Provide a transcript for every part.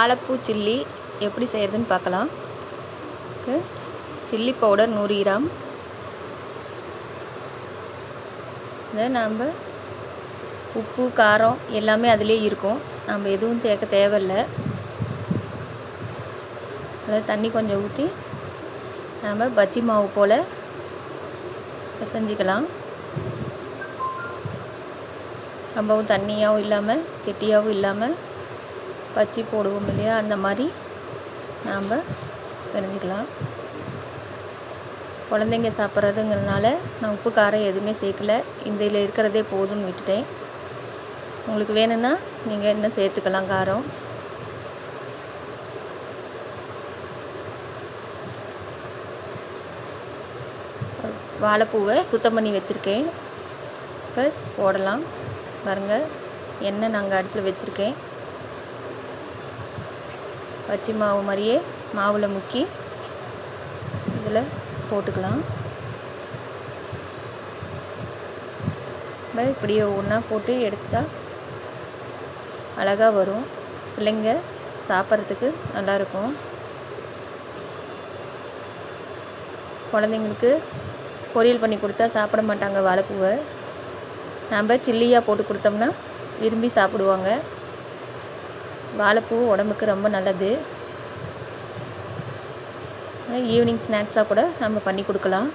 வாழைப்பூ சில்லி எப்படி செய்கிறதுன்னு பார்க்கலாம். Chilli powder 100 gram. இதை நம்ம உப்பு காரம் எல்லாமே அதிலே இருக்கும், நம்ம எதுவும் சேர்க்க தேவையில்லை. அதில் தண்ணி கொஞ்சம் ஊற்றி நம்ம பஜ்ஜி மாவு போல் பிசைஞ்சிக்கலாம். ரொம்பவும் தண்ணியாகவும் இல்லாமல் கெட்டியாகவும் இல்லாமல் பச்சி போடுவோம் இல்லையா, அந்த மாதிரி நாம் பிணைஞ்சிக்கலாம். குழந்தைங்க சாப்பிட்றதுங்கிறதுனால நான் உப்பு காரம் எதுவுமே சேர்க்கலை, இதில் இருக்கிறதே போதும்னு விட்டுட்டேன். உங்களுக்கு வேணும்னா நீங்கள் இன்னும் சேர்த்துக்கலாம் காரம். வாழைப்பூவை சுத்தம் பண்ணி வச்சுருக்கேன், இப்போ போடலாம். பாருங்கள், எண்ணெய் நாங்கள் அடுப்பில் வச்சுருக்கேன். பச்சி மாவு மாதிரியே மாவில் முக்கி இதில் போட்டுக்கலாம். இப்படியே ஒன்றா போட்டு எடுத்தால் அழகாக வரும். பிள்ளைங்க சாப்பிட்றதுக்கு நல்லாயிருக்கும். குழந்தைங்களுக்கு பொரியல் பண்ணி கொடுத்தா சாப்பிட மாட்டாங்க வாழைப்பூவை. நம்ம சில்லியாக போட்டு கொடுத்தோம்னா விரும்பி சாப்பிடுவாங்க. வாழைப்பூ உடம்புக்கு ரொம்ப நல்லது. ஈவினிங் ஸ்நாக்ஸாக கூட நம்ம பண்ணி கொடுக்கலாம்.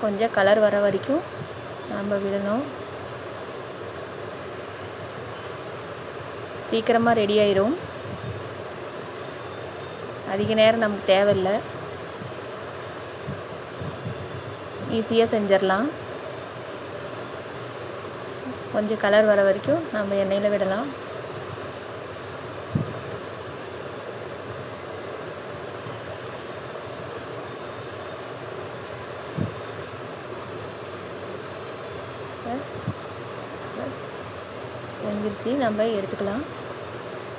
கொஞ்சம் கலர் வர வரைக்கும் நம்ம விடணும். சீக்கிரமாக ரெடி ஆயிரும், அதிக நேரம் நமக்கு தேவையில்லை, ஈஸியாக செஞ்சிடலாம். கொஞ்சம் கலர் வர வரைக்கும் நம்ம எண்ணெயில் விடலாம். வெந்துருச்சு, நம்ம எடுத்துக்கலாம்.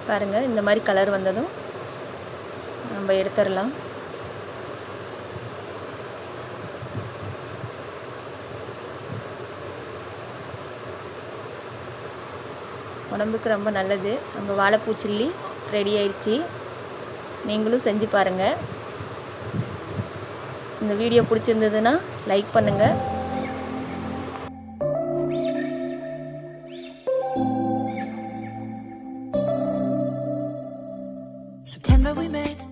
பாருங்கள், இந்த மாதிரி கலர் வந்ததும் நம்ம எடுத்துடலாம். உடம்புக்கு ரொம்ப நல்லது. நம்ம வாழைப்பூ சில்லி ரெடி ஆயிடுச்சு. நீங்களும் செஞ்சு பாருங்கள். இந்த வீடியோ பிடிச்சிருந்ததுன்னா லைக் பண்ணுங்கள். September we met.